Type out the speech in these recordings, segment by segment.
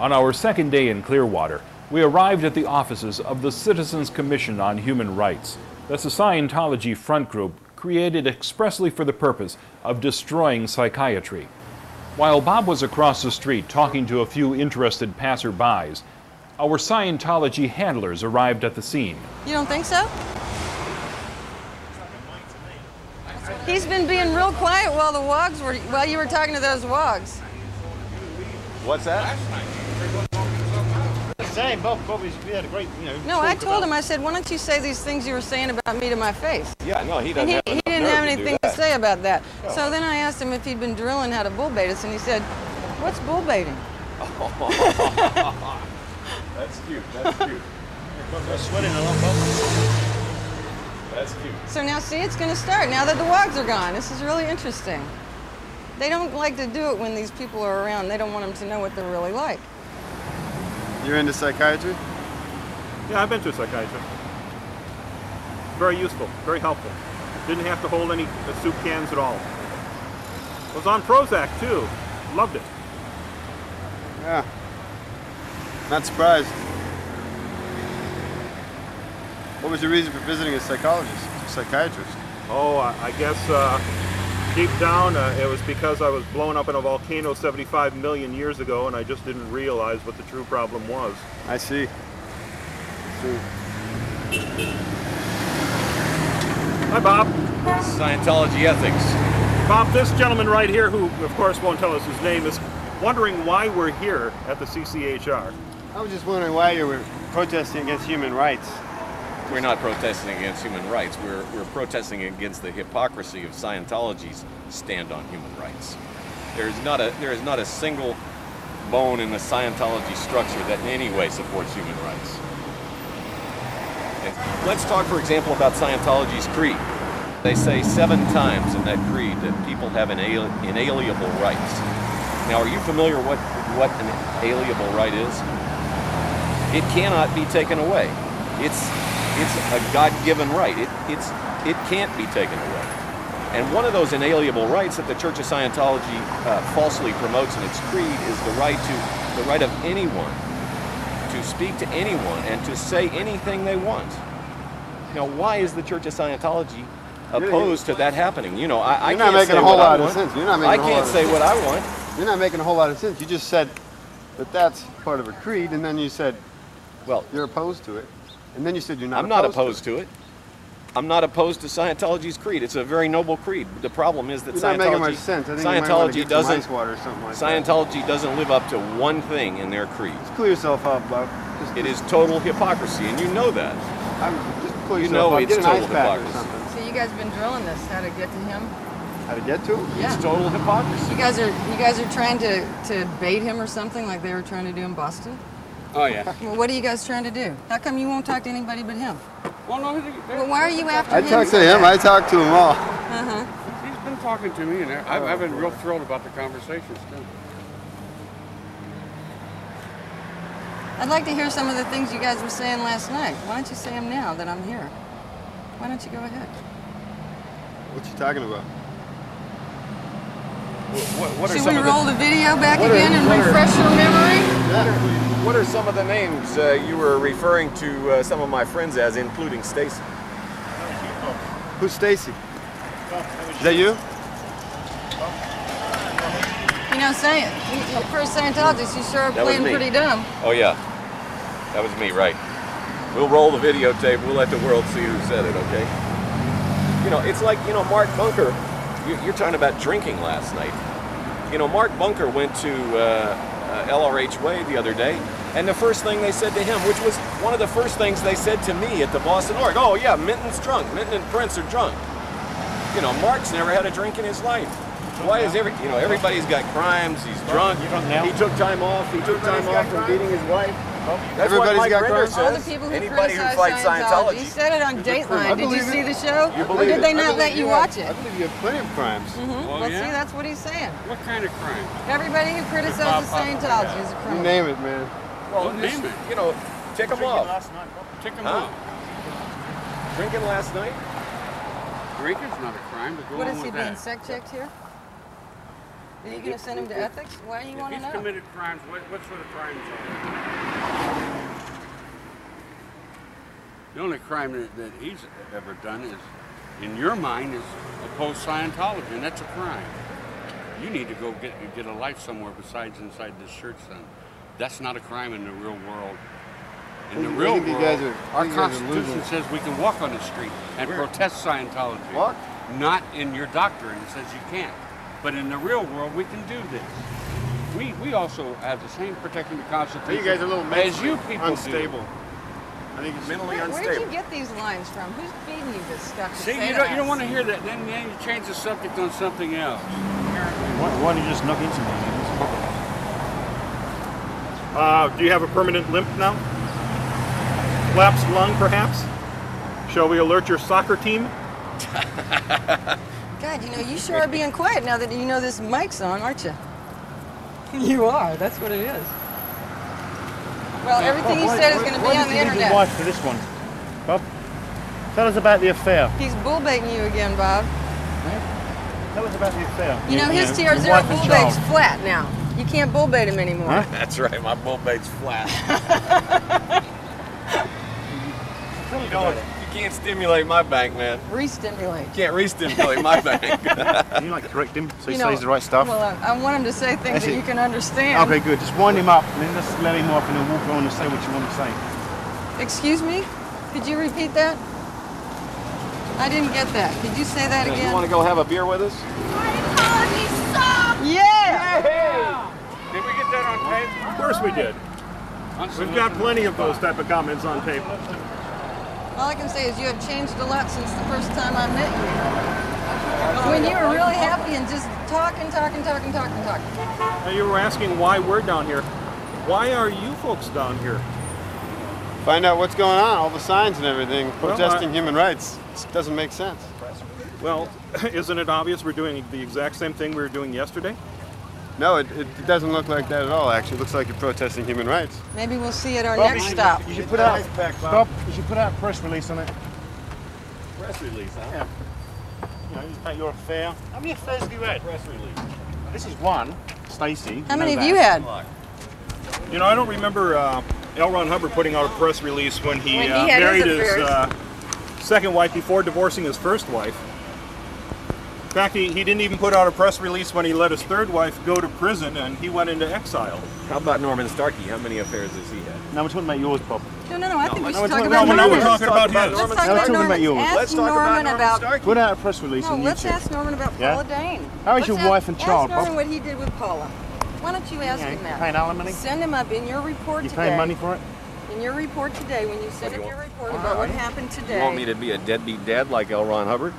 On our second day in Clearwater, we arrived at the offices of the Citizens Commission on Human Rights. That's a Scientology front group created expressly for the purpose of destroying psychiatry. While Bob was across the street talking to a few interested passerbys, our Scientology handlers arrived at the scene. You don't think so? He's been being real quiet while you were talking to those wogs. What's that? Same, both we had a great, No, I told him, I said, why don't you say these things you were saying about me to my face? Yeah, no, he doesn't have He didn't have anything to say about that. So then I asked him if he'd been drilling how to bull bait us, and he said, what's bull baiting? That's cute, that's cute. They're sweating a lot, both. That's cute. So now, see, it's going to start now that the wogs are gone. This is really interesting. They don't like to do it when these people are around. They don't want them to know what they're really like. You're into psychiatry? Yeah, I've been to a psychiatrist. Very useful, very helpful. Didn't have to hold any soup cans at all. Was on Prozac too. Loved it. Yeah. Not surprised. What was your reason for visiting a psychiatrist? Oh, I guess deep down it was because I was blown up in a volcano 75 million years ago and I just didn't realize what the true problem was. I see. Hi, Bob. Scientology ethics. Bob, this gentleman right here, who of course won't tell us his name, is wondering why we're here at the CCHR. I was just wondering why you were protesting against human rights. We're not protesting against human rights. We're protesting against the hypocrisy of Scientology's stand on human rights. There is not a single bone in the Scientology structure that in any way supports human rights. And let's talk, for example, about Scientology's creed. They say 7 times in that creed that people have inalienable rights. Now, are you familiar with what an alienable right is? It cannot be taken away. It's a God-given right. It can't be taken away. And one of those inalienable rights that the Church of Scientology falsely promotes in its creed is the right of anyone to speak to anyone and to say anything they want. Now, why is the Church of Scientology opposed to that happening? You know, I can't say what I want. I can't say what I want. You're not making a whole lot of sense. You just said that that's part of a creed, and then you said, well, you're opposed to it. And then you said you're not opposed to it. I'm not opposed to it. I'm not opposed to Scientology's creed. It's a very noble creed. The problem is that Scientology, not making much sense. I think Scientology doesn't. Ice water or something like Scientology that. doesn't live up to one thing in their creed. Just pull yourself up, Bob. It is total hypocrisy, and you know that. Just pull yourself up. It's Get an total ice pack hypocrisy. or something. So you guys been drilling this, how to get to him? How to get to him? Yeah. It's total hypocrisy. You guys are trying to bait him or something like they were trying to do in Boston? Oh, yeah. Well, what are you guys trying to do? How come you won't talk to anybody but him? Well, no, Well, why are you after him? I talked to him. I talked to them all. Uh-huh. He's been talking to me, and I've been real thrilled about the conversations, too. I'd like to hear some of the things you guys were saying last night. Why don't you say them now that I'm here? Why don't you go ahead? What you talking about? What are Should some we of roll the video back again and refresh your memory? What are some of the names you were referring to some of my friends as, including Stacy? Who's Stacy? Is that you? You know, for a Scientologist, you sure are playing pretty dumb. Oh, yeah. That was me, right. We'll roll the videotape. We'll let the world see who said it, okay? You know, it's like, Mark Bunker. You're talking about drinking last night. Mark Bunker went to LRH Way the other day, and the first thing they said to him, which was one of the first things they said to me at the Boston Org, oh yeah, Minton's drunk. Minton and Prince are drunk. Mark's never had a drink in his life. Why is everybody's got crimes, he's drunk, he took time off from beating his wife. That's Everybody's what Mike got Rinder crimes? All the says. people who Anybody who criticize fights Scientology. He said it on Dateline. Did you see the show? You Or believe did it? they not let you watch it? I believe you have plenty of crimes. Well, yeah? see, that's what he's saying. What kind of crime? Everybody who criticizes Scientology is a You criminal. name it, man. Well, name it. tick them off. Tick them Huh? off. Drinking last night? Drinking's not a crime, but go What on is he with being that. sec checked here? Are you going to send him to ethics? Why do you want to He's know? committed crimes. What sort of crimes are they? The only crime that he's ever done is, in your mind, is oppose Scientology, and that's a crime. You need to go get a life somewhere besides inside this church, son. That's not a crime in the real world. In the real world, our Constitution says we can walk on the street and protest Scientology. Walk? Not in your doctrine, it says you can't. But in the real world, we can do this. We also have the same protecting the Constitution You guys are a little as you people unstable. do. I think it's Mentally Where'd unstable. you get these lines from? Who's feeding you this stuff? to See, say you to don't us? want to hear that. Then you change the subject on something else. Why don't you just knock into me? Do you have a permanent limp now? Collapsed lung, perhaps? Shall we alert your soccer team? God, you sure are being quiet now that you know this mic's on, aren't you? You are. That's what it is. Well, everything he said is going to be on the Your internet. wife for this one, Bob. Tell us about the affair. He's bullbaiting you again, Bob. Tell us about the affair. His your TR0 wife and bullbait's child. flat now. You can't bullbait him anymore. Huh? That's right, my bull bait's flat. You can't stimulate my bank, man. Re-stimulate. You can't re-stimulate my bank. Can you correct him so he says the right stuff? Well, I want him to say things That's that it. you can understand. Okay, good. Just wind him up and then just let him off and then walk on and say what you want to say. Excuse me? Could you repeat that? I didn't get that. Could you say that You again? want to go have a beer with us? Yeah! Did we get that on tape? Of course we did. We've got plenty of those type of comments on tape. All I can say is you have changed a lot since the first time I met you. When you were really happy and just talking. Now, you were asking why we're down here. Why are you folks down here? Find out what's going on, all the signs and everything, Well, protesting human rights. It doesn't make sense. Well, isn't it obvious we're doing the exact same thing we were doing yesterday? No, it doesn't look like that at all, actually. It looks like you're protesting human rights. Maybe we'll see at our Bob, next stop. You should put out. Stop. You should put out a press release on it. Press release, huh? Yeah. About your affair. How many affairs have you had? Press release. This is one. Stacy. How many have you had? I don't remember L. Ron Hubbard putting out a press release when he When he had married his his affairs. second wife before divorcing his first wife. In fact, he didn't even put out a press release when he let his third wife go to prison and he went into exile. How about Norman Starkey? How many affairs has he had? No, we're talking about yours, Bob. No, I think we no, should we're talk talking- about no, Now we're Norman. talking about his. Let's talk Now we're about talking Norman. about yours. Ask Let's talk about Norman Norman about. Starkey. Put out a press release No, on let's YouTube. ask Norman about Yeah? Paula Dane. How is Let's your ask- wife and child, Ask Norman Bob? what he did with Paula. Why don't you ask him that? Paying alimony? Send him up in your report You today. paying money for it? In your report today, when you send up your report about what happened today. You want me to be a deadbeat dad like L. Ron Hubbard?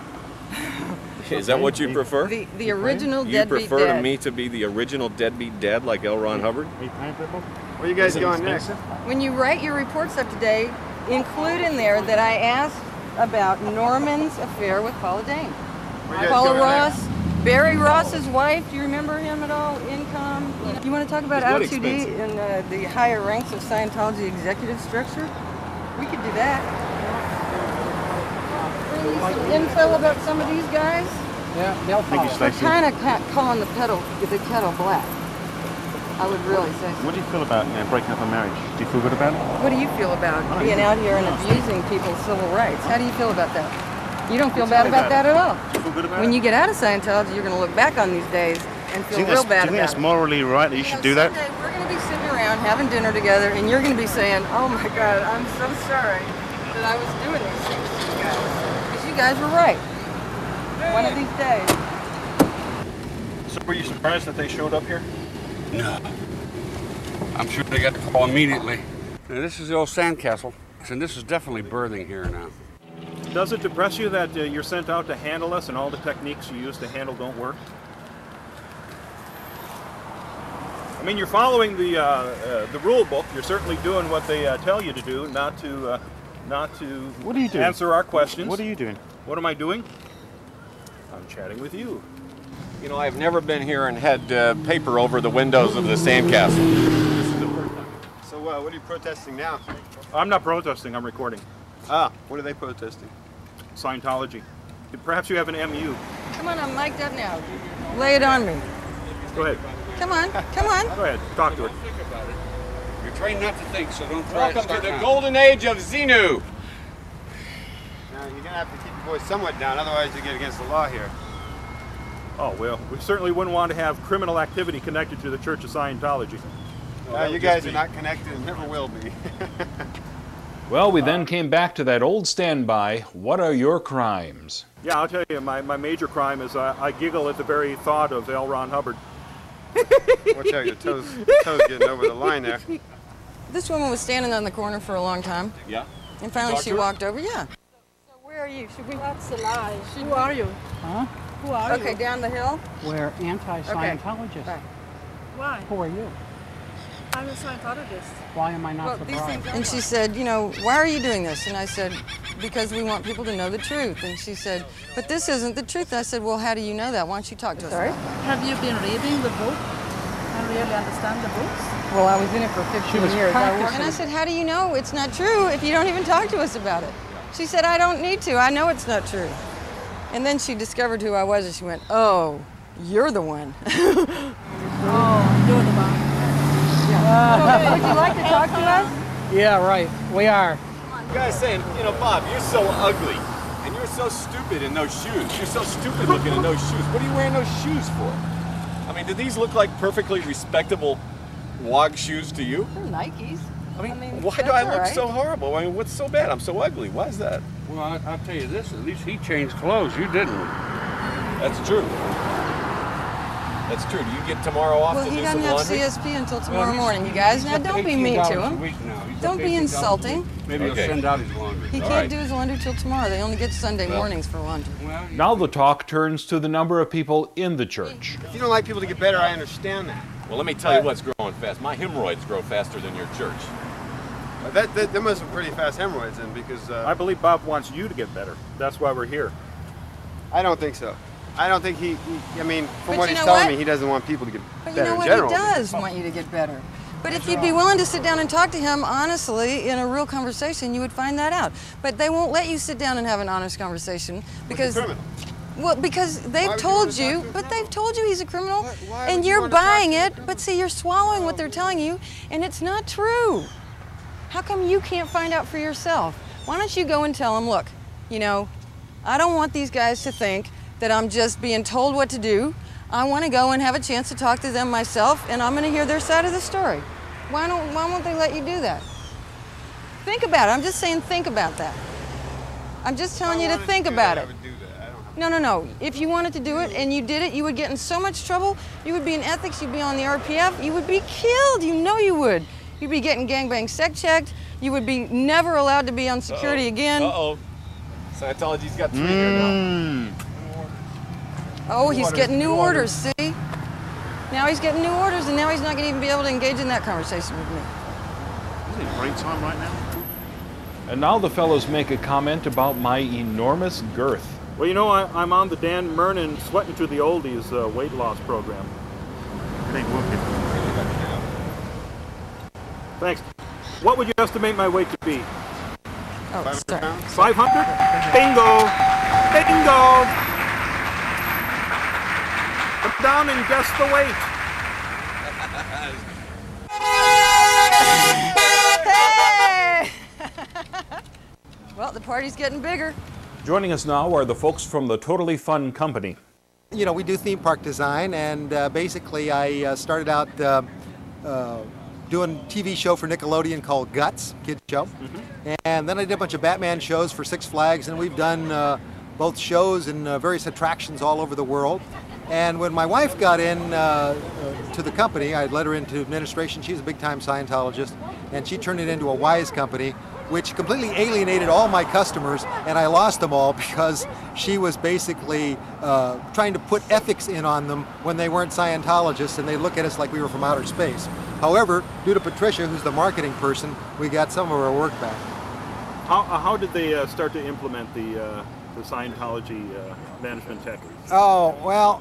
Is that what you prefer? the original You deadbeat prefer dad. me to be the original deadbeat dad like L. Ron Hubbard? Are you paying for it, Bob? Where are you guys going next? When you write your reports up today, include in there that I asked about Norman's affair with Paula Dane. Where you guys Paula going Ross, Barry Ross's wife. Do you remember him at all? Income. You want to talk about He's what OTD expensive? and the higher ranks of Scientology executive structure? We could do that. Bring you some info about some of these guys. Thank you, We're Stacy. kind of calling the kettle black. I would really say so. What do you feel about breaking up a marriage? Do you feel good about it? What do you feel about being out here and abusing people's civil rights? How do you feel about that? You don't feel bad about that at all. Do you feel good about When it? you get out of Scientology, you're going to look back on these days and feel real bad do you think about that's it. morally right that you should do that? Someday we're going to be sitting around having dinner together, and you're going to be saying, "Oh my God, I'm so sorry that I was doing these things to you guys, because you guys were right." One of these days. So were you surprised that they showed up here? No. I'm sure they got the call immediately. Now, this is the old sandcastle, and this is definitely birthing here now. Does it depress you that you're sent out to handle us and all the techniques you use to handle don't work? I mean, you're following the rule book. You're certainly doing what they tell you to do, not to What are you doing? answer our questions. What are you doing? What am I doing? I'm chatting with you. You know, I've never been here and had paper over the windows of the sandcastle. This is the first time. So what are you protesting now? I'm not protesting. I'm recording. Ah, what are they protesting? Scientology. Perhaps you have an MU. Come on, I'm mic'd up now. Lay it on me. Go ahead. Come on, come on. Go ahead. Talk to her. Think about it. You're trained not to think, so don't try Welcome to the golden age of Xenu. Now, you're going to have to keep your voice somewhat down, otherwise you get against the law here. Oh, well, we certainly wouldn't want to have criminal activity connected to the Church of Scientology. You guys are not connected and never will be. Well, we then came back to that old standby, what are your crimes? Yeah, I'll tell you, my major crime is I giggle at the very thought of L. Ron Hubbard. Watch out, your toes getting over the line there. This woman was standing on the corner for a long time, Yeah. and finally talked she to her? walked over. Yeah. So where are you? Should we? That's a lie. Who are you? Huh? Who are Okay, you? down the hill. We're anti-Scientologists. Right. Why? Who are you? I'm a Scientologist. Why am I not Well, these surprised? things. And she said, you know, why are you doing this? And I said, because we want people to know the truth. And she said, but this isn't the truth. And I said, well, how do you know that? Why don't you talk to us? Sorry? Have you been reading the book and really understand the books? Well, I was in it for 15 was years. practicing. And I said, how do you know it's not true if you don't even talk to us about it? She said, I don't need to. I know it's not true. And then she discovered who I was, and she went, oh, you're the one. Oh, you're the one. Would you like to talk to us? Yeah, right. We are. You guys saying, Bob, you're so ugly, and you're so stupid in those shoes. You're so stupid looking in those shoes. What are you wearing those shoes for? I mean, do these look like perfectly respectable WOG shoes to you? They're Nikes. I mean, why that's do I all look right. so horrible? I mean, what's so bad? I'm so ugly. Why is that? Well, I'll tell you this, at least he changed clothes. You didn't. That's true. That's true. Do you get tomorrow off Well, to he do doesn't some have laundry? CSP until Well, tomorrow he's- morning, you guys. he's Now, up to don't be mean $18 to a him. week now. He's up Don't to be $18 a insulting. week. Maybe Okay. he'll send out his laundry. He All can't right. do his laundry till tomorrow. They only get Sunday mornings for laundry. Well, Now the talk turns to the number of people in the church. If you don't like people to get better, I understand that. Well, let me tell you what's growing fast. My hemorrhoids grow faster than your church. There must be pretty fast hemorrhoids then, because I believe Bob wants you to get better. That's why we're here. I don't think so. I don't think I mean, from But what you he's know telling what? me, he doesn't want people to get But you better know in what? general. He does want you to get better. But if you'd be willing to sit down and talk to him honestly in a real conversation, you would find that out. But they won't let you sit down and have an honest conversation because, criminal. well, because they've would you told wanna talk you, to a but criminal? they've told you he's a criminal, Why and would you you're wanna talk buying to a it. But see, you're swallowing what they're telling you, and it's not true. How come you can't find out for yourself? Why don't you go and tell him, look, I don't want these guys to think that I'm just being told what to do. I want to go and have a chance to talk to them myself, and I'm going to hear their side of the story. Why won't they let you do that? Think about it. I'm just saying, think about that. I'm just telling you to think about it. No. If you wanted to do it and you did it, you would get in so much trouble. You would be in ethics, you'd be on the RPF, you would be killed. You know you would. You'd be getting gangbang sec checked. You would be never allowed to be on security again. Uh-oh. Scientology's got 3 here now. Oh, he's getting new orders, see? Now he's getting new orders, and now he's not going to even be able to engage in that conversation with me. Isn't it break time right now? And now the fellows make a comment about my enormous girth. Well, I'm on the Dan Mernon Sweating to the Oldies weight loss program. It ain't working. Thanks. What would you estimate my weight to be? Oh, sorry. 500? Bingo! Bingo! Come down and guess the weight. Hey! Well, the party's getting bigger. Joining us now are the folks from the Totally Fun Company. We do theme park design, and basically I started out doing a TV show for Nickelodeon called Guts, kid show. And then I did a bunch of Batman shows for Six Flags, and we've done both shows and various attractions all over the world. And when my wife got in to the company, I led her into administration. She's a big-time Scientologist, and she turned it into a wise company, which completely alienated all my customers, and I lost them all because she was basically trying to put ethics in on them when they weren't Scientologists, and they look at us like we were from outer space. However, due to Patricia, who's the marketing person, we got some of our work back. How did they start to implement the Scientology management tech? Oh, well,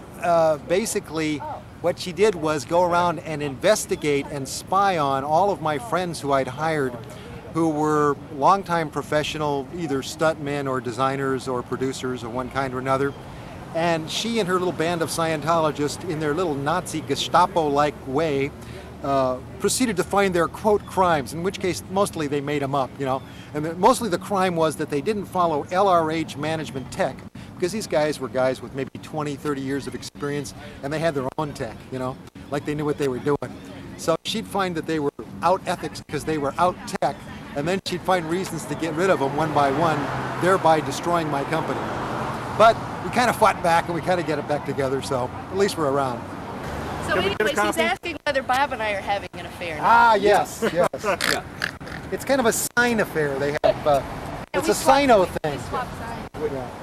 basically what she did was go around and investigate and spy on all of my friends who I'd hired who were longtime professional, either stuntmen or designers or producers of one kind or another. And she and her little band of Scientologists, in their little Nazi Gestapo-like way, proceeded to find their, quote, crimes, in which case mostly they made them up, you know. And mostly the crime was that they didn't follow LRH management tech, because these guys were guys with maybe 20, 30 years of experience, and they had their own tech, you know, like they knew what they were doing. So she'd find that they were out ethics because they were out tech, and then she'd find reasons to get rid of them one by one, thereby destroying my company. But we kind of fought back, and we kind of get it back together, so at least we're around. So anyways, he's asking whether Bob and I are having an affair now. Ah, yes, yes. Yeah. It's kind of a sign affair. They have, it's a sino thing. We swap signs.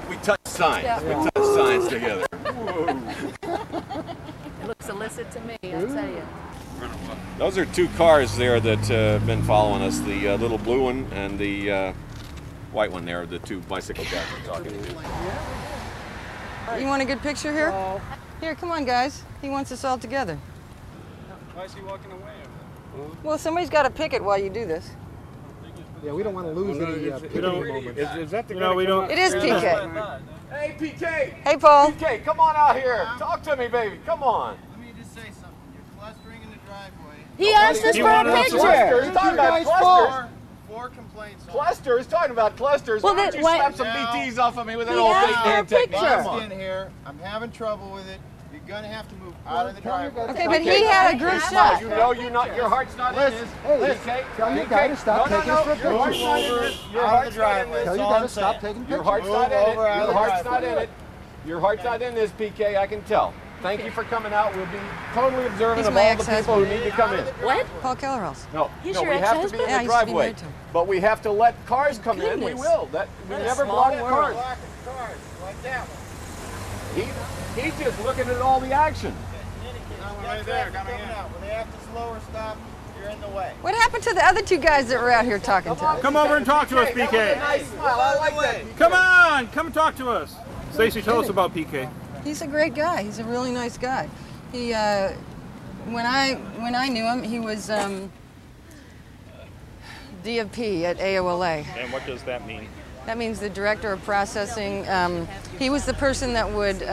We touch signs. Yeah. We touch signs together. It looks illicit to me, I'll tell you. Those are two cars there that have been following us, the little blue one and the white one there, the two bicycle guys we're talking to. You want a good picture here? Here, come on, guys. He wants us all together. Why is he walking away? Well, somebody's got to pick it while you do this. Yeah, we don't want to lose any picking moments. Is that the guy? We don't. It is PK. Hey, PK! Hey, Paul. PK, come on out here. Talk to me, baby. Come on. Let me just say something. You're clustering in the driveway. He asked us for a picture. Cluster. He's talking about clusters. Four complaints. Cluster. He's talking about clusters. Well, Why don't you slap some BTs off of me with that old fake hand technique? Come on. Here. I'm having trouble with it. You're gonna have to move out of the driveway. Okay, but he had a group shot. You know you're not. Your heart's not in this. Hey, tell your guy to stop taking us for Your heart's not in pictures. this. Your heart's not in this. Tell your guy to stop taking Your pictures. heart's not in it. Your heart's not in it. Your heart's not in this, PK. I can tell. Thank you for coming out. We'll be totally observant He's of my all the people who need to come in. What? Paul Kellerhouse. No, He's no, your we have to be in ex-husband? Yeah, I the used to be driveway, married to him. but we have to let cars come in. We Goodness. will. We What a never small block world. cars. Cars like that one. He's just looking at all the action. Right there, coming out. When they have to slow or stop, you're in the way. What happened to the other two guys that were out here talking to us? Come over and talk to us, That was a PK. nice smile. I like that. Come on, come and talk to us. Stacy, tell us about PK. He's a great guy. He's a really nice guy. He, when I knew him, he was DFP at AOLA. And what does that mean? That means the director of processing. He was the person that would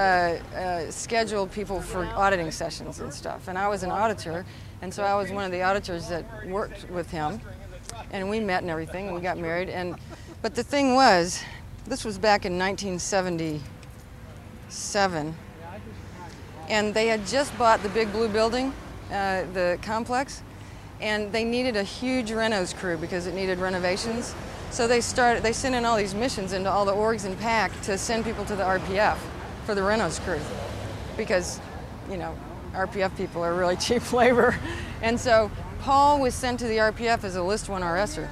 schedule people for auditing sessions and stuff. And I was an auditor, and so I was one of the auditors that worked with him. And we met and everything, and we got married. But the thing was, this was back in 1977, and they had just bought the Big Blue building, the complex, and they needed a huge renos crew because it needed renovations. So they sent in all these missions into all the orgs and PAC to send people to the RPF for the renos crew, because, you know, RPF people are really cheap labor. And so Paul was sent to the RPF as a List 1 RSer.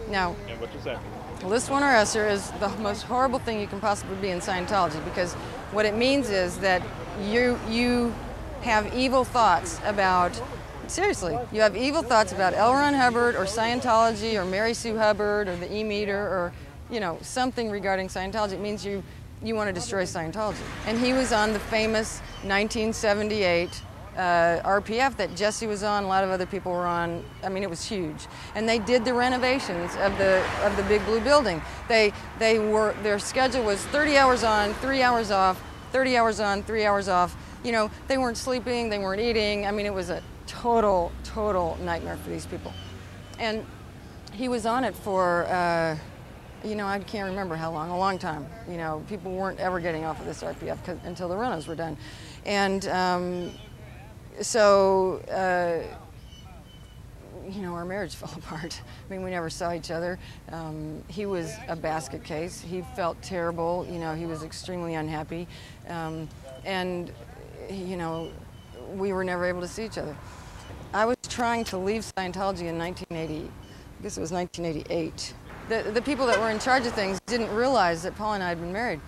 Now, And what does that mean? a List 1 RSer is the most horrible thing you can possibly be in Scientology, because what it means is that you have evil thoughts about, seriously, you have evil thoughts about L. Ron Hubbard or Scientology or Mary Sue Hubbard or the E-meter or, you know, something regarding Scientology. It means you want to destroy Scientology. And he was on the famous 1978 RPF that Jesse was on, a lot of other people were on. I mean, it was huge. And they did the renovations of the Big Blue building. Their schedule was 30 hours on, 3 hours off, 30 hours on, 3 hours off. You know, they weren't sleeping, they weren't eating. I mean, it was a total nightmare for these people. And he was on it for, you know, I can't remember how long, a long time. You know, people weren't ever getting off of this RPF until the renos were done. And you know, our marriage fell apart. I mean, we never saw each other. He was a basket case. He felt terrible. You know, he was extremely unhappy. And, you know, we were never able to see each other. I was trying to leave Scientology in 1980. I guess it was 1988. The people that were in charge of things didn't realize that Paul and I had been married.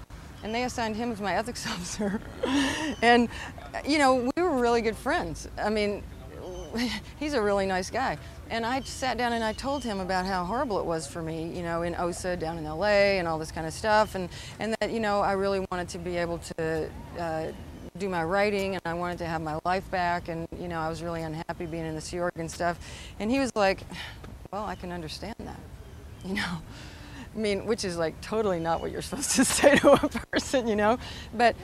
And they assigned him as my ethics officer. And, you know, we were really good friends. I mean, he's a really nice guy. And I sat down and I told him about how horrible it was for me, you know, in OSA down in LA and all this kind of stuff. And that, you know, I really wanted to be able to do my writing, and I wanted to have my life back. And, you know, I was really unhappy being in the Sea Org and stuff. And he was like, well, I can understand that, you know. I mean, which is like totally not what you're supposed to say to a person, you know. But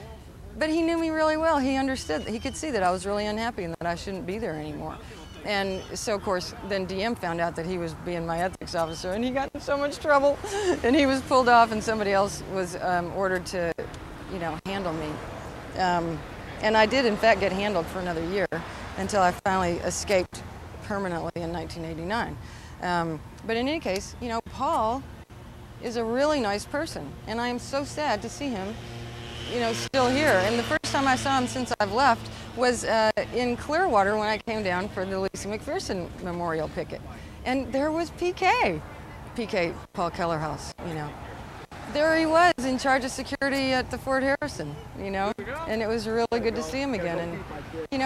But he knew me really well. He understood. He could see that I was really unhappy and that I shouldn't be there anymore. And so, of course, then DM found out that he was being my ethics officer, and he got in so much trouble. And he was pulled off, and somebody else was ordered to, handle me. And I did, in fact, get handled for another year until I finally escaped permanently in 1989. But in any case, Paul is a really nice person, and I am so sad to see him, still here. And the first time I saw him since I've left was in Clearwater when I came down for the Lisa McPherson Memorial Picket. And there was PK Paul Kellerhaus, There he was in charge of security at the Fort Harrison, and it was really good to see him again. And,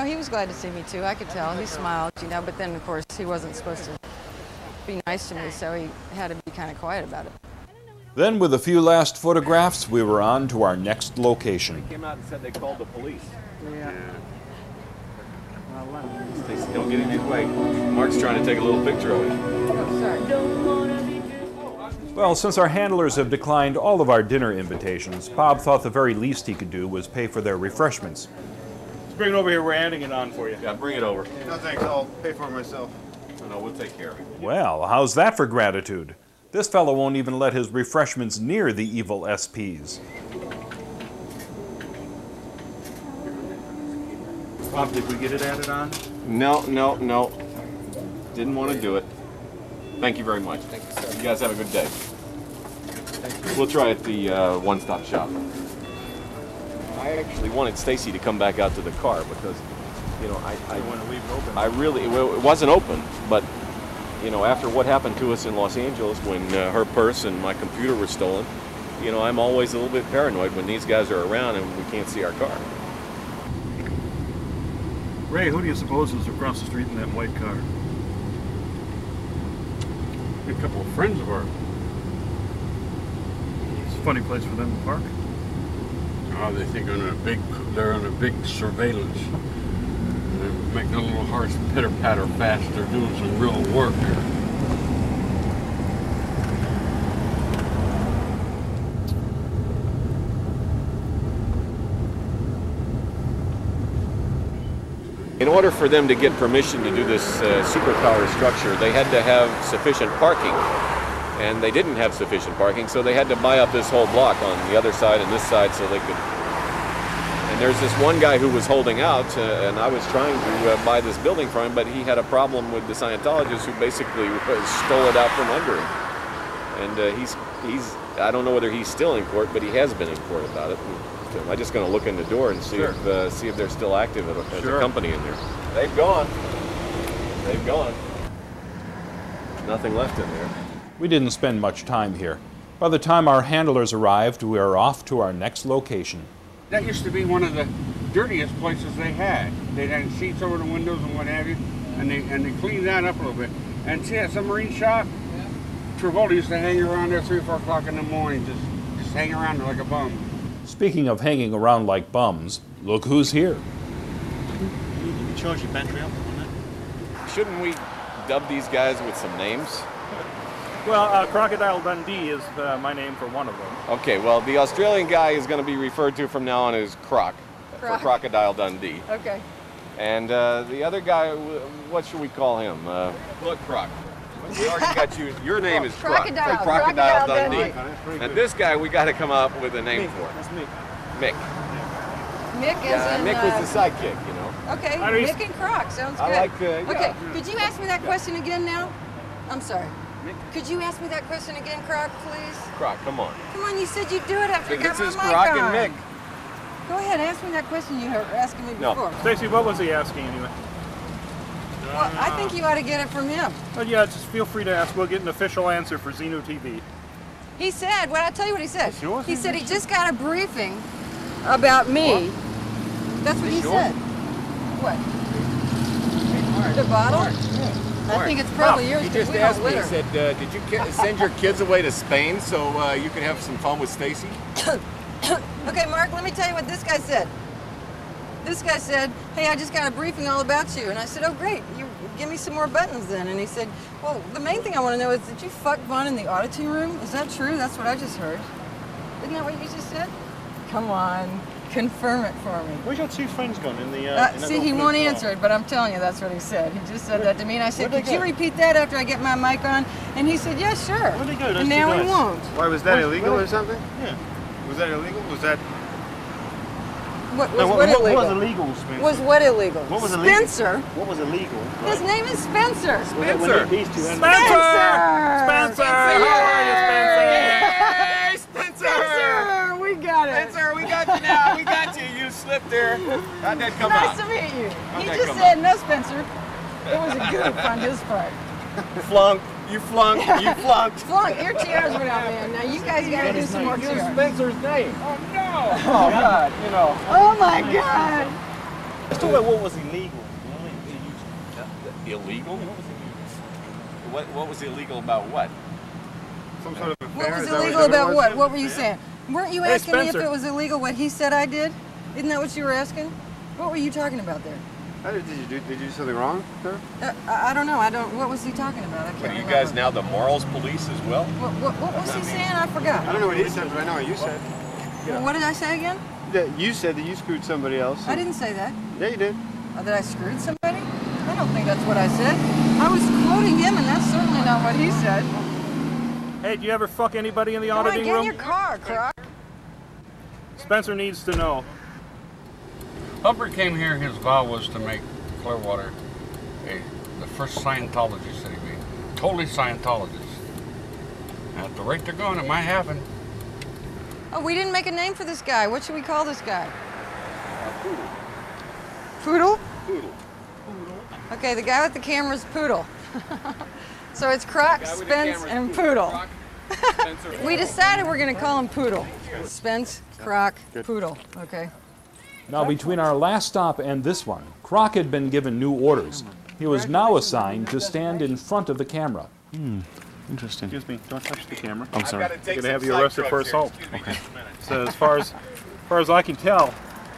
he was glad to see me too, I could tell. He smiled, but then of course he wasn't supposed to be nice to me, so he had to be kind of quiet about it. Then, with a few last photographs, we were on to our next location. They came out and said they called the police. Yeah. Stacy, don't get in his way. Mark's trying to take a little picture of it. Oh, sorry. Well, since our handlers have declined all of our dinner invitations, Bob thought the very least he could do was pay for their refreshments. Let's bring it over here. We're handing it on for you. Yeah, bring it over. No thanks, I'll pay for it myself. No, we'll take care of it. Well, how's that for gratitude? This fellow won't even let his refreshments near the evil SPs. Bob, did we get it added on? No. Didn't want to do it. Thank you very much. Thank you, sir. You guys have a good day. We'll try at the one-stop shop. I actually wanted Stacy to come back out to the car because, I want to leave it open. it wasn't open, but, after what happened to us in Los Angeles when her purse and my computer were stolen, I'm always a little bit paranoid when these guys are around and we can't see our car. Ray, who do you suppose is across the street in that white car? A couple of friends of ours. It's a funny place for them to park. Oh, they think they're on a big surveillance. They're making a little harsh pitter-patter fast. They're doing some real work here. In order for them to get permission to do this superpower structure, they had to have sufficient parking. And they didn't have sufficient parking, so they had to buy up this whole block on the other side and this side so they could... And there's this one guy who was holding out, and I was trying to buy this building from him, but he had a problem with the Scientologists who basically stole it out from under him. And he's I don't know whether he's still in court, but he has been in court about it. I'm just going to look in the door and see if they're still active as a company in there. They've gone. Nothing left in there. We didn't spend much time here. By the time our handlers arrived, we were off to our next location. That used to be one of the dirtiest places they had. They had sheets over the windows and what have you, and they cleaned that up a little bit. And see that submarine shop? Travolta used to hang around there 3 or 4 o'clock in the morning, just hang around there like a bum. Speaking of hanging around like bums, look who's here. You charge your battery up on that? Shouldn't we dub these guys with some names? Well, Crocodile Dundee is my name for one of them. Okay, well, the Australian guy is going to be referred to from now on as Croc. For Crocodile Dundee. Okay. And the other guy, what should we call him? Look, Croc. We already got you. Your name is Croc. Crocodile Dundee. And this guy, we got to come up with a name for. That's Mick. Mick. Mick as in... Mick was the sidekick, Okay, Mick and Croc, sounds good. I like Okay, could you ask me that question again now? I'm sorry. Could you ask me that question again, Croc, please? Croc, come on. Come on, you said you'd do it after I got my This is mic Croc on. and Mick. Go ahead, ask me that question you were asking me before. Stacy, what was he asking anyway? Well, I think you ought to get it from him. Well, yeah, just feel free to ask. We'll get an official answer for Xeno TV. He said, I'll tell you what he said. Sure. He said he just got a briefing about me. That's what he said. What? The bottle? I think it's probably yours. He just asked me, he said, did you send your kids away to Spain so you could have some fun with Stacy? Okay, Mark, let me tell you what this guy said. This guy said, hey, I just got a briefing all about you. And I said, oh, great. You give me some more buttons then. And he said, well, the main thing I want to know is, did you fuck Vaughn in the auditing room? Is that true? That's what I just heard. Isn't that what you just said? Come on. Confirm it for me. Where's your two friends gone in the? See, he won't answer it, but I'm telling you, that's what he said. He just said that to me, and I said, Where'd they could you go? repeat that after I get my mic on? And he said, yes, sure. Where'd they go, those And two now he guys? won't. Why was that illegal or something? Yeah. Was that illegal? Was that? What was No, what illegal? What was illegal, Spencer? Was what illegal? What was illegal? Spencer. What was illegal? His name is Spencer. Spencer. These two had Spencer! How are you, Spencer? Hey, Spencer! Spencer, we got it. Spencer, we got you now. We got you. You slipped there. How'd that come Nice out? to meet you. How'd He that just come said, no, Spencer. It was a goof on his part. Flunk. You flunked. You flunked. Flunk, your tiaras went out, man. Now you guys got to do some more tiaras. Spencer's name. Oh, no. Oh God, you know. Oh my God. Let's talk about what was illegal. Illegal? What was illegal about what? Some sort of What affair? was Is that illegal it about was? what? What were you saying? Weren't you Hey, asking me if Spencer. it was illegal what he said I did? Isn't that what you were asking? What were you talking about there? Did you do something wrong, sir? I don't know. What was he talking about? I can't What, are you remember. guys now the morals police as well? What was he saying? I forgot. I don't know what he said, but I know what you said. Well, what did I say again? That you said that you screwed somebody else. I didn't say that. Yeah, you did. That I screwed somebody? I don't think that's what I said. I was quoting him, and that's certainly not what he said. Hey, do you ever fuck anybody in the Come on, auditing get in room? your car, Croc. Spencer needs to know. Hubbard came here, his vow was to make Clearwater the first Scientology city made. Totally Scientologist. And at the rate they're going, it might happen. Oh, we didn't make a name for this guy. What should we call this guy? Poodle. Poodle. Okay, the guy with the camera's Poodle. So it's Croc, Spence, and Poodle. We decided we're going to call him Poodle. Spence, Croc, Poodle. Okay. Now, between our last stop and this one, Croc had been given new orders. He was now assigned to stand in front of the camera. Interesting. Excuse me, don't touch the camera. I'm sorry. You're going to have you arrested for assault. Okay. So as far as I can tell,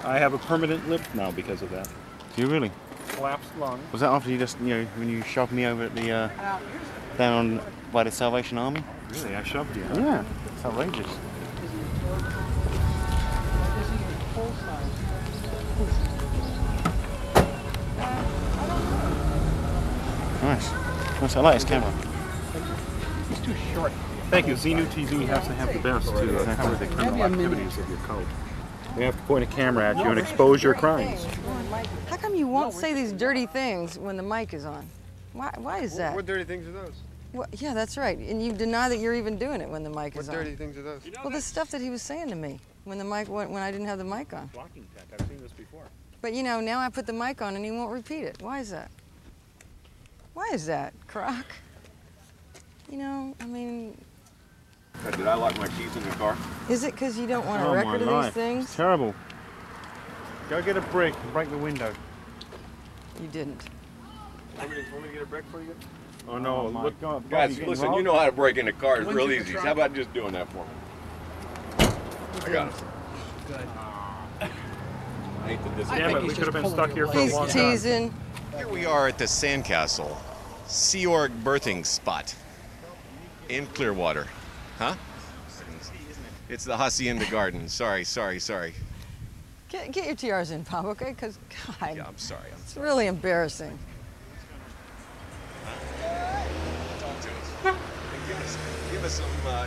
I have a permanent limp now because of that. Do you really? Collapsed lung. Was that after you just, when you shoved me over at the, down by the Salvation Army? Really? I shoved you? Yeah. It's outrageous. Nice. Nice. I like his camera. It's too short. Thank you. Xenu TV has to have the best to cover the criminal activities of your code. They have to point a camera at you and expose your crimes. How come you won't say these dirty things when the mic is on? Why is that? What dirty things are those? Well, yeah, that's right. And you deny that you're even doing it when the mic is What on. dirty things are those? Well, the stuff that he was saying to me when I didn't have the mic on. Blocking tech. I've seen this before. But now I put the mic on and he won't repeat it. Why is that? Why is that, Croc? I mean, Did I lock my keys in the car? is it because you don't want a record of these things? It's terrible. Go get a brick and break the window. You didn't. Want me to get a brick for you? Oh no, my look, God, Guys, listen, you know how to break into cars real easy. How about just doing that for me? I got it. I hate to disappoint. Damn it, we could have been stuck here for a He's long time. teasing. Here we are at the Sandcastle, Sea Org birthing spot in Clearwater. Huh? It's the Hacienda Garden. Sorry. Get your TRs in, Bob, okay? Because, God, Yeah, I'm sorry. it's really embarrassing. Talk to us.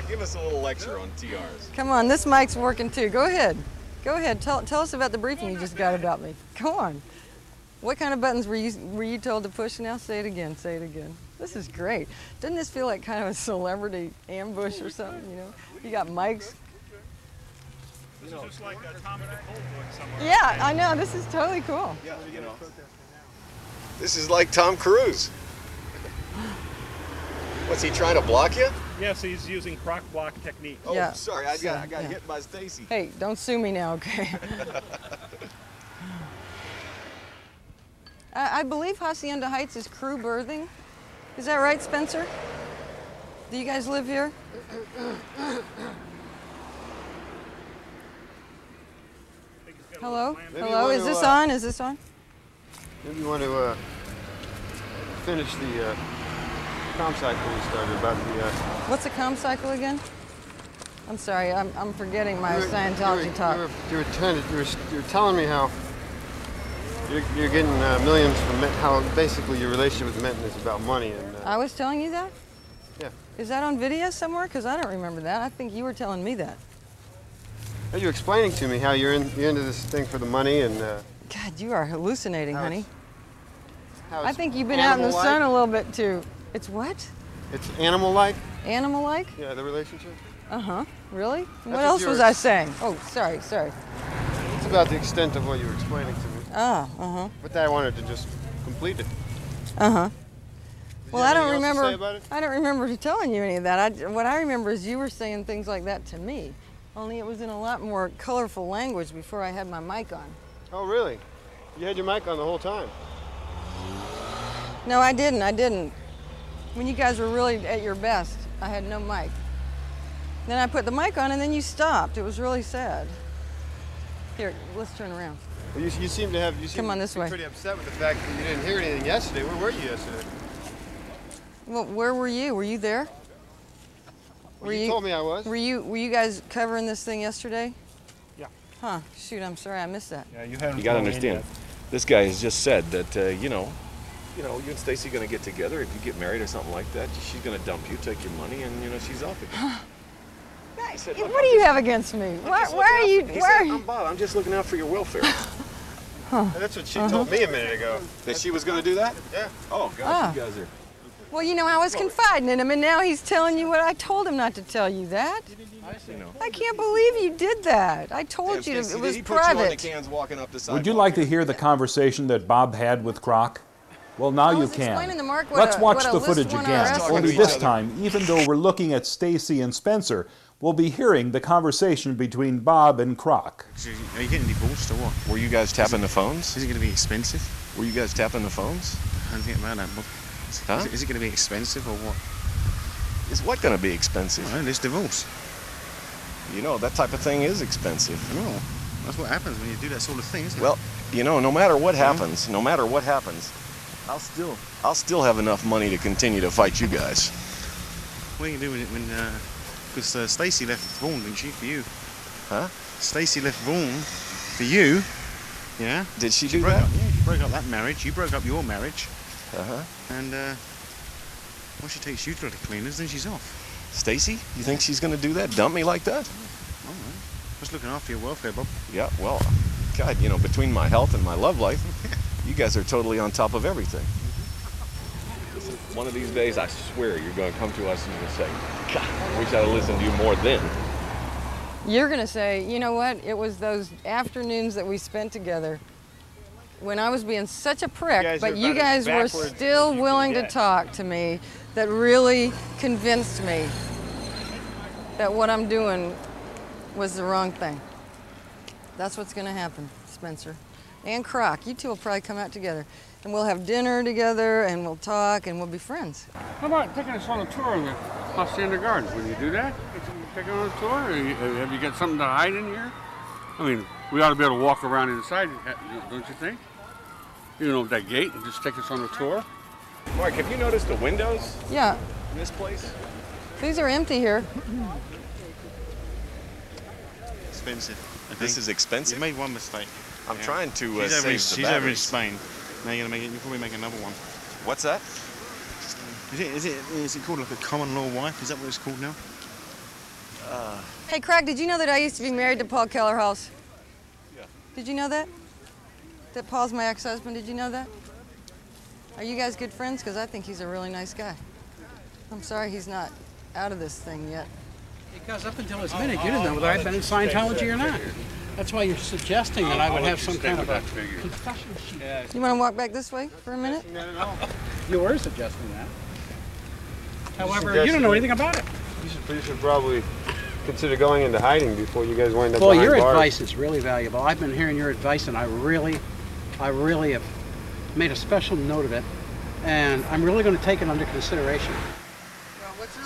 Give us a little lecture on TRs. Come on, this mic's working too. Go ahead. Tell us about the briefing you just got about me. Go on. What kind of buttons were you told to push now? Say it again. This is great. Doesn't this feel like kind of a celebrity ambush or something, You got mics. This is just like a Tom and Nicole book somewhere. Yeah, I know. This is totally cool. Yeah, This is like Tom Cruise. What's he trying to block you? Yes, he's using croc block technique. Oh, Yeah. sorry, I got hit by Stacy. Hey, don't sue me now, okay? I believe Hacienda Heights is crew berthing. Is that right, Spencer? Do you guys live here? Hello? Maybe Hello? you Is want this to, on? Is this on? Maybe you want to finish the comm cycle we started about the. What's a comm cycle again? I'm sorry, I'm forgetting my Scientology talk. You were telling me how you're getting millions from Minton, how basically your relationship with Minton is about money. And I was telling you that? Yeah. Is that on video somewhere? Because I don't remember that. I think you were telling me that. You're explaining to me how you're into this thing for the money and... God, you are hallucinating, honey. I it's think you've been out in the animal-like? sun a little bit too. It's what? It's animal-like? Animal-like? Yeah, the relationship. Uh-huh. Really? That's What else what was you're- I saying? Oh, sorry. It's about the extent of what you were explaining to me. Oh, uh-huh. But I wanted to just complete it. Uh-huh. Well, I don't anything else to say remember. about it? I don't remember telling you any of that. What I remember is you were saying things like that to me. Only it was in a lot more colorful language before I had my mic on. Oh, really? You had your mic on the whole time? No, I didn't. When you guys were really at your best, I had no mic. Then I put the mic on and then you stopped. It was really sad. Here, let's turn around. Well, you seem to have... Come on this way. Pretty upset with the fact that you didn't hear anything yesterday. Where were you yesterday? Well, where were you? Were you there? Well, you told me I was. Were you guys covering this thing yesterday? Yeah. Huh. Shoot, I'm sorry I missed that. Yeah, you haven't. You got to understand, this guy has just said that, you and Stacy are going to get together. If you get married or something like that, she's going to dump you, take your money, and, she's off again. Said, What do you have against me? Why are you... He said, I'm Bob. I'm just looking out for your welfare. That's what she told me a minute ago. That she was going to do that? Yeah. Oh, gosh, you guys are... Well, I was confiding in him, and now he's telling you what I told him not to tell you that. I can't believe you did that. I told you it was private. Would you like to hear the conversation that Bob had with Croc? Well, now you can. explaining to Mark what Let's a- watch what a the list footage one again. RS Only looks this like. time, even though we're looking at Stacy and Spencer, we'll be hearing the conversation between Bob and Croc. Are you getting divorced or what? Were you guys tapping the phones? Is it going to be expensive? Were you guys tapping the phones? I don't think about that, Bob. Huh? Is it going to be expensive or what? Is what going to be expensive? I know, this divorce. That type of thing is expensive. No, that's what happens when you do that sort of thing, isn't it? Well, no matter what happens, I'll still have enough money to continue to fight you guys. What are you going to do when because Stacy left Vaughan, didn't she, for you? Huh? Stacy left Vaughan for you. Yeah. Did she do broke that? Up, yeah, she broke up that marriage. You broke up your marriage. Uh-huh. And once she takes you to the cleaners, then she's off. Stacy? You think she's going to do that? Dump me like that? All right. Just looking after your welfare, Bob. Yeah, well, God, between my health and my love life, you guys are totally on top of everything. One of these days, I swear, you're going to come to us and you're going to say, God, I wish I'd have listened to you more then. You're going to say, you know what? It was those afternoons that we spent together when I was being such a prick, but you guys were still willing to talk to me, that really convinced me that what I'm doing was the wrong thing. That's what's going to happen, Spencer. And Croc, you two will probably come out together. And we'll have dinner together, and we'll talk, and we'll be friends. How about taking us on a tour of the Hacienda Gardens? Will you do that? Take us on a tour? Have you got something to hide in here? I mean, we ought to be able to walk around inside, don't you think? That gate, and just take us on a tour. Mark, have you noticed the windows? Yeah. In this place? These are empty here. Expensive. This is expensive? You made one mistake. I'm trying to she's over save the She's over in batteries. Spain. Now you're gonna you'll probably make another one. What's that? Is it called like a common law wife? Is that what it's called now? Hey, Craig, did you know that I used to be married to Paul Kellerhaus? Yeah. Did you know that? That Paul's my ex-husband, did you know that? Are you guys good friends? Because I think he's a really nice guy. I'm sorry he's not out of this thing yet. Because up until this minute, you didn't know whether I'd been in Scientology or not. That's why you're suggesting that I would have some kind of a confession sheet. You want to walk back this way for a minute? You were suggesting that. However, you don't know anything about it. You should probably consider going into hiding before you guys wind up Well, behind your bars. advice is really valuable. I've been hearing your advice, and I really have made a special note of it, and I'm really going to take it under consideration.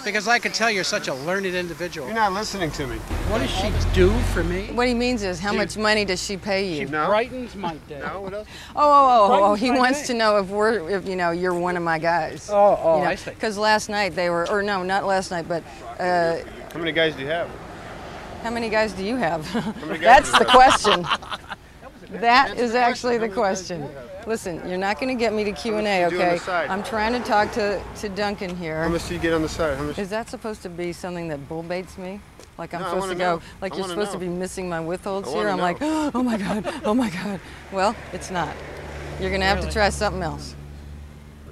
Because I can tell you're such a learned individual. You're not listening to me. What does she do for me? What he means is, how much money does she pay you? She brightens my day. No, what else? Oh, he Brightens my wants day. to know if you're one of my guys. I see. Because last night they were, or no, not last night, but How many guys do you have? How many guys do you have? many guys That's do you the have? question. That is actually the question. Listen, you're not going to get me to Q&A, do on the okay? side? I'm trying to talk to Duncan here. How much do you get on the side? How much? Is that supposed to be something that bull baits me? Like I'm No, I supposed to wanna go, know. like I you're wanna supposed to know. be missing my withholds I here? wanna I'm like, know. oh my God, oh my God. Well, it's not. You're going to have to try something else.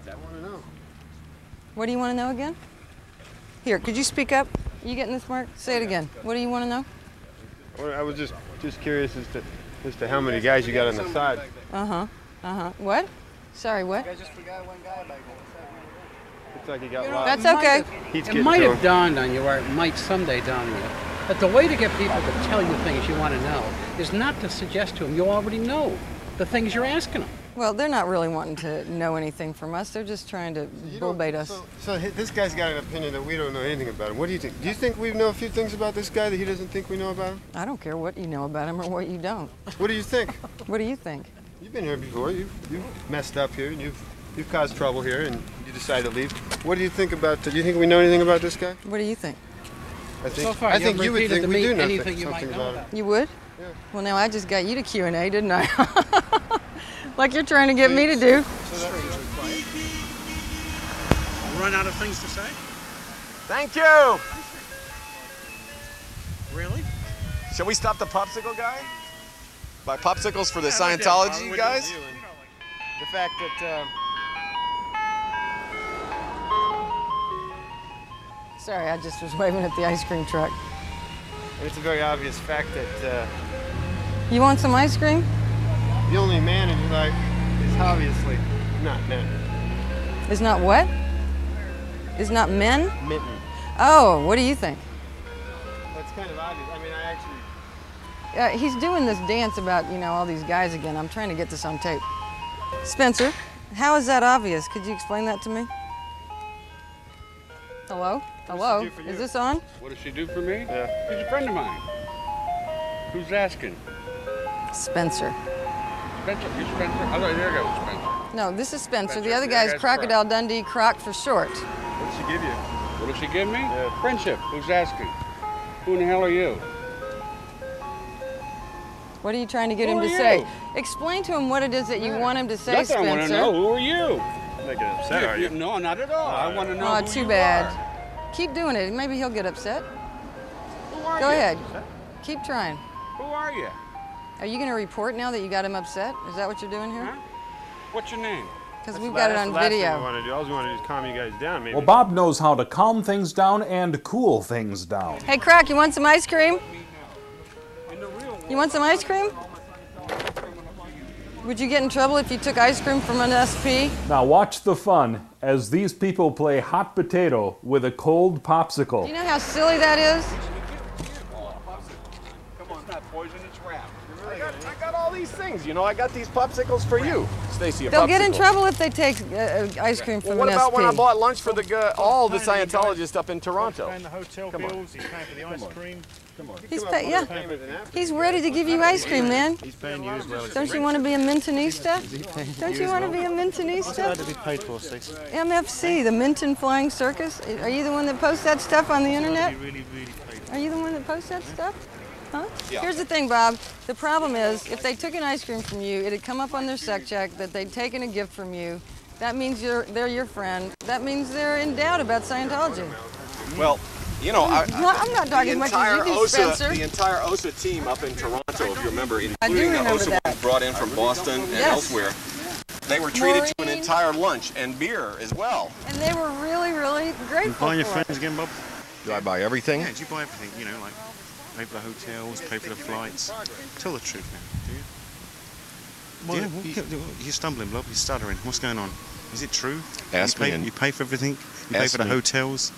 I want to know. What do you want to know again? Here, could you speak up? You getting this, Mark? Say it again. What do you want to know? Well, I was just curious as to how many guys you got on the side. What? Sorry, what? I just forgot one guy back there. Looks like you got lost. That's okay. He's It getting might to have him. dawned on you, or it might someday dawn on you, that the way to get people to tell you things you want to know is not to suggest to them you already know the things you're asking them. Well, they're not really wanting to know anything from us. They're just trying to bull bait us. So this guy's got an opinion that we don't know anything about him. What do you think? Do you think we know a few things about this guy that he doesn't think we know about him? I don't care what you know about him or what you don't. What do you think? What do you think? You've been here before. You've messed up here, and you've caused trouble here, and you decided to leave. What do you think about? Do you think we know anything about this guy? What do you think? I think. So far, I you think haven't you would repeated think to we me do know anything you something might know about him. You would? Yeah. Well, now I just got you to Q&A, didn't I? Like you're trying to get me to do. Run out of things to say? Thank you. Really? Shall we stop the popsicle guy? Buy popsicles for the Scientology guys? The fact that. Sorry, I just was waving at the ice cream truck. And it's a very obvious fact that You want some ice cream? the only man in your life is obviously not men. Is not what? Is not men? Minton. Oh, what do you think? That's kind of obvious. I mean, I actually. He's doing this dance about, all these guys again. I'm trying to get this on tape. Spencer, how is that obvious? Could you explain that to me? Hello? Hello? Is this on? What does she do for me? Yeah. She's a friend of mine. Who's asking? Spencer. Spencer? You're Spencer? Oh, there you go, Spencer. No, this is Spencer. The Spencer. other The guy's other guy's Crocodile Dundee, Croc for short. What did she give you? What does she give me? Yeah. Friendship. Who's asking? Who in the hell are you? What are you trying to get Who him to are say? you? Explain to him what it is that you want him to say, That's what I want to Spencer. know. Who are you? Making upset, are you? No, not at all. I want to know Oh, who too you bad. are. Keep doing it. Maybe he'll get upset. Who are Go you? ahead. Keep trying. Who are you? Are you going to report now that you got him upset? Is that what you're doing here? Huh? What's your name? Because we've got it on That's the last thing video. we want to do. All we want to do is calm you guys down, maybe. Well, Bob knows how to calm things down and cool things down. Hey, Croc, you want some ice cream? You want some ice cream? Would you get in trouble if you took ice cream from an SP? Now watch the fun as these people play hot potato with a cold popsicle. Do you know how silly that is? Come on, it's not poison, it's wrap. I got all these things. I got these popsicles for you, Stacy. They'll get in trouble if they take ice cream from Well, what an about SP. when I bought lunch for all the Scientologists up in Toronto? Paying the hotel bills, he's paying for the ice cream. He's ready to give you ice cream, man. He's paying you as well. Don't you want to be a Mintonista? Don't you want to be a What's that Mintonista? to be paid for, Stacey? MFC, the Minton Flying Circus. Are you the one that posts that stuff on the internet? Really paid for. Are you the one that posts that stuff? Huh? Yeah. Here's the thing, Bob. The problem is, if they took an ice cream from you, it'd come up on their sec check that they'd taken a gift from you. That means they're your friend. That means they're in doubt about Scientology. Well, I'm not talking as much as you do, Spencer. The entire OSA team up in Toronto, if you remember, I do including the remember OSA that. ones brought in from Boston and Yes. elsewhere, they were treated to an Maureen. entire lunch and beer as well. And they were really, really You grateful buying your for it. friends again, Bob? Do I buy everything? Yeah, do you buy everything? Like pay for the hotels, pay for the flights. Tell the truth now, do you? You're stumbling, Bob. You're stuttering. What's going on? Is it true? Ask me You pay for everything? You pay Ask for the me. hotels?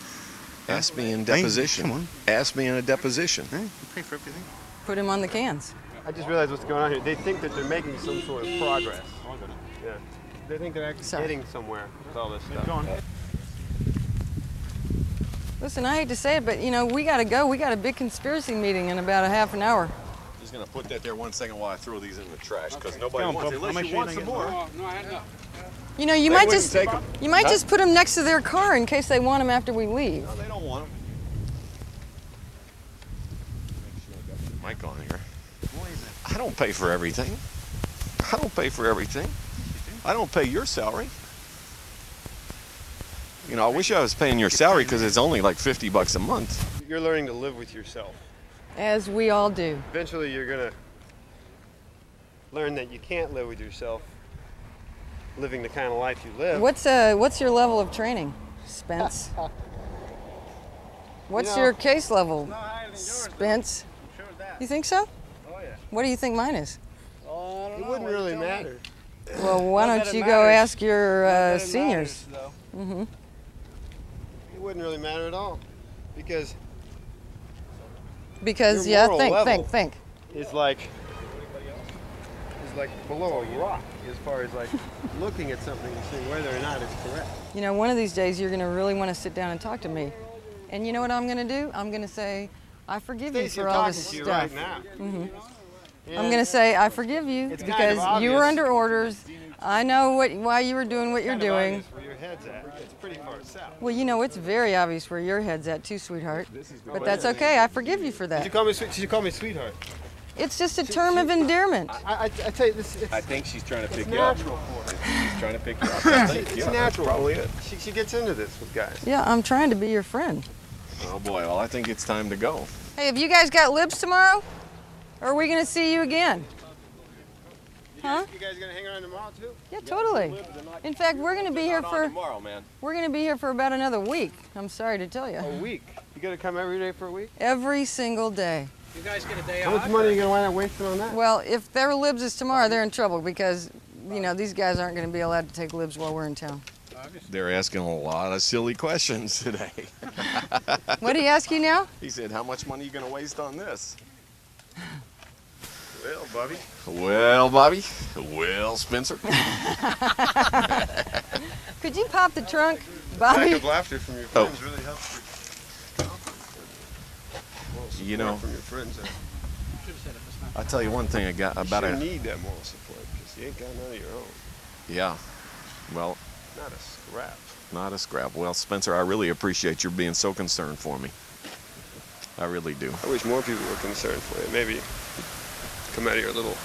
Ask me in Hey, deposition. come on. Ask me in a deposition. Yeah, you pay for everything. Put him on the cans. I just realized what's going on here. They think that they're making some sort of progress. Yeah. They think they're actually getting somewhere with all this stuff. Go on. Listen, I hate to say it, but we got to go. We got a big conspiracy meeting in about a half an hour. Just gonna put that there 1 second while I throw these in the trash because Go nobody on, wants it Bob. I'll unless make you sure want they some get more. No, I had enough. You They might wouldn't just take 'em. just put them next to their car in case they want them after we leave. No, they don't want them. mic on here. I don't pay for everything. I don't pay for everything. I don't pay your salary. You know, I wish I was paying your salary because it's only like $50 a month. You're learning to live with yourself. As we all do. Eventually you're gonna learn that you can't live with yourself living the kind of life you live. What's your level of training, Spence? What's your case level, Spence? You think so? Oh yeah. What do you think mine is? It wouldn't really matter. Well, why don't you go ask your seniors? Mm-hmm. It wouldn't really matter at all, because your your moral think. Is like below a rock as far as like looking at something and seeing whether or not it's correct. You know, one of these days you're going to really want to sit down and talk to me, and you know what I'm going to do? I'm going to say, I forgive you for all this stuff. Right now. Mm-hmm. I'm going to say, I forgive you because you were under orders. I know why you were doing what you're doing. Where your head's at. It's pretty far south. Well, you know, it's very obvious where your head's at too, sweetheart. But that's okay. I forgive you for that. Did you call me sweetheart? It's just a term of endearment. I tell you, this. I think she's trying to pick you natural up. for her. She's trying to pick you up. It's natural. Probably it. She gets into this with guys. Yeah, I'm trying to be your friend. Oh boy, well I think it's time to go. Hey, have you guys got libs tomorrow? Or are we going to see you again? Huh? You guys gonna hang around tomorrow too? Yeah, totally. In fact, we're going to be here for tomorrow, man. We're going to be here for about another week. I'm sorry to tell you. A week? You gotta come every day for a week? Every single day. You guys get a day How off? much money are you gonna wind up wasting on that? Well, if their libs is tomorrow, they're in trouble because, you know, these guys aren't going to be allowed to take libs while we're in town. They're asking a lot of silly questions today. What did he ask you now? He said, how much money are you going to waste on this? Well, Bobby. Well, Bobby. Well, Spencer. Could you pop the trunk, The Bobby? lack of laughter from your friends really helps. You know, From your friends. I'll tell you one thing about You need that moral support because you ain't got none of your own. Yeah. Well, Not a scrap. not a scrap. Well, Spencer, I really appreciate your being so concerned for me. I really do. I wish more people were concerned for you. Maybe come out of your little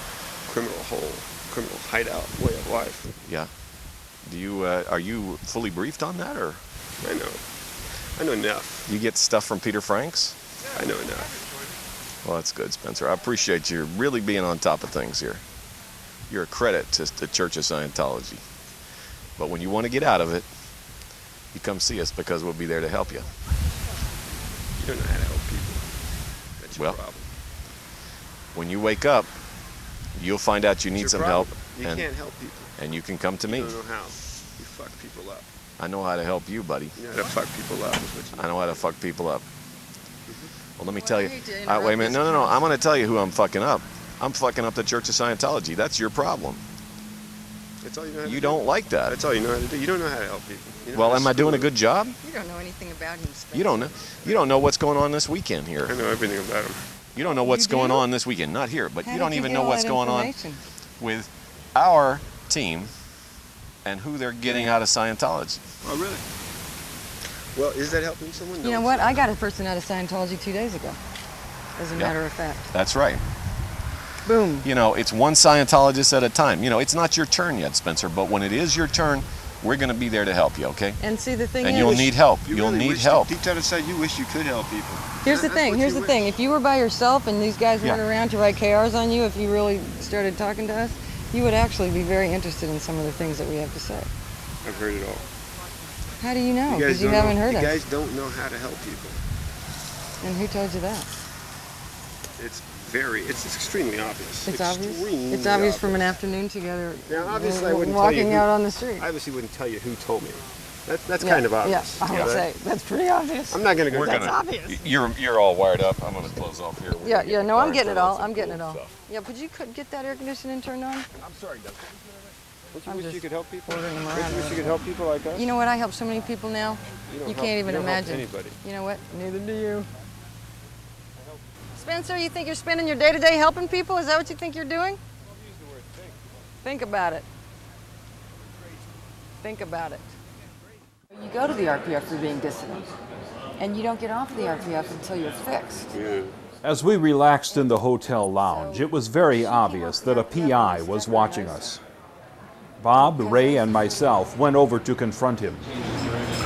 criminal hole, criminal hideout way of life. Yeah. Do you, are you fully briefed on that, or? I know enough. You get stuff from Peter Franks? I know enough. Well, that's good, Spencer. I appreciate you really being on top of things here. You're a credit to the Church of Scientology. But when you want to get out of it, you come see us because we'll be there to help you. You don't know how to help people. That's your Well, problem. when you wake up, you'll find out you need It's your some help. problem. You can't help people. And you can come to me. You don't know how. You fuck people up. I know how to help you, buddy. You know how to fuck people up. Is what you I know how to fuck people up. Well, let me tell you. hate to Wait a interrupt minute. this No. I'm going to tell you who I'm fucking up. I'm fucking up the Church of Scientology. That's your problem. That's all you know how to You do. don't like that. That's all you know how to do. You don't know how to help people. You know Well, how to am I doing a screw good job? You don't know anything about him, Spence. You don't know. You don't know what's going on this weekend here. I know everything about him. You don't know what's You do? going on this weekend. Not here, but How you did don't even get know all what's that going on information? with our team and who they're getting out of Scientology. Oh, really? Well, is that helping someone? You know what? I got a person out of Scientology 2 days ago, as a matter of fact. That's right. Boom. You know, it's one Scientologist at a time. You know, it's not your turn yet, Spencer, but when it is your turn, we're going to be there to help you, okay? And see, the thing And is... you'll need help. You You'll really need wish help. Deep down inside, you wish you could help people. Here's the thing. Here's the thing. If you were by yourself and these guys weren't Yeah. around to write KRs on you, if you really started talking to us, you would actually be very interested in some of the things that we have to say. I've heard it all. How do you know? guys Because you don't haven't know, heard you us. guys don't know how to help people. And who told you that? It's extremely obvious. It's obvious? Extremely It's obvious from an afternoon together. Now, obviously, I wouldn't tell you walking who- out on the street. I obviously wouldn't tell you who told me. That's Yeah, kind of obvious. Yeah, I would say that's pretty obvious. I'm not going to go. That's obvious. You're all wired up. I'm going to close off here. Yeah, no, I'm getting it all. I'm getting it all. Yeah, but you could get that air conditioning turned on? I'm sorry, Doug. Don't you I'm wish just you could help people? ordering them Don't around you wish a you could little help people like us? You know what? I help so many people now. You don't You help- can't even you don't help imagine. anybody. You know what? Neither do you. Spencer, you think you're spending your day-to-day helping people? Is that what you think you're doing? Think about it. Think about it. You go to the RPF for being dissident, and you don't get off the RPF until you're fixed. Yeah. As we relaxed in the hotel lounge, it was very obvious that a PI was watching us. Bob, Ray, and myself went over to confront him.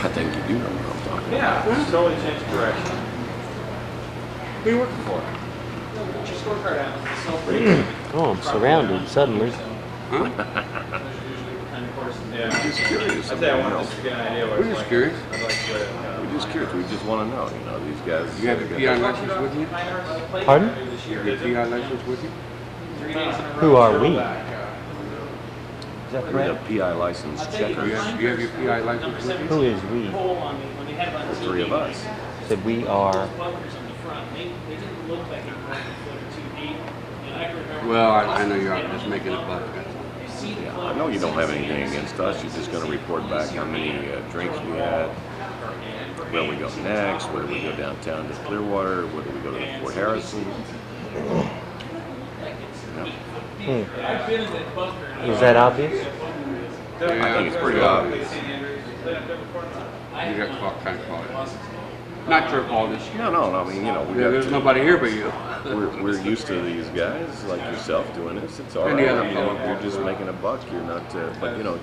I think you do know what I'm talking about. Yeah, totally changed direction. Who are you working for? Put your scorecard out. Oh, I'm surrounded suddenly. We're just curious. I wanted just to get an idea what We're just curious. We're just curious. We just want to know. You know, these guys. You have your PI license with you? Pardon? You have your PI license with you? Who are we? Is that We correct? have PI license checkers. You have your PI license with you? Who is we? The three of us. Said we are. Well, I know you're just making a buck. Yeah, I know you don't have anything against us. You're just going to report back how many drinks we had, where we go next, whether we go downtown to Clearwater, whether we go to Fort Harrison. Is that obvious? I think it's pretty obvious. You got kind of caught. Not your fault. No. I mean, you know, there's nobody here but you. We're used to these guys like yourself doing this. It's all And right. the other You know, fellow. you're just making a buck. You're not. But you know,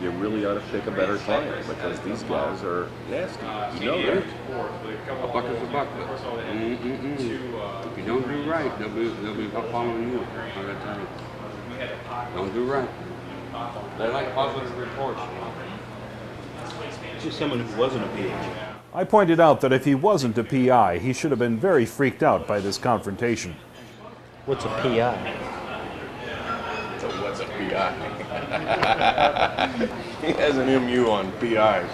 you really ought to pick a better client because these guys are nasty. You know that. A buck is a buck. But if you don't do right, they'll be following you. I'm gonna tell you. Don't do right. They like positive reports. Just someone who wasn't a PI. I pointed out that if he wasn't a PI, he should have been very freaked out by this confrontation. What's a PI? So what's a PI? He has an MU on PIs.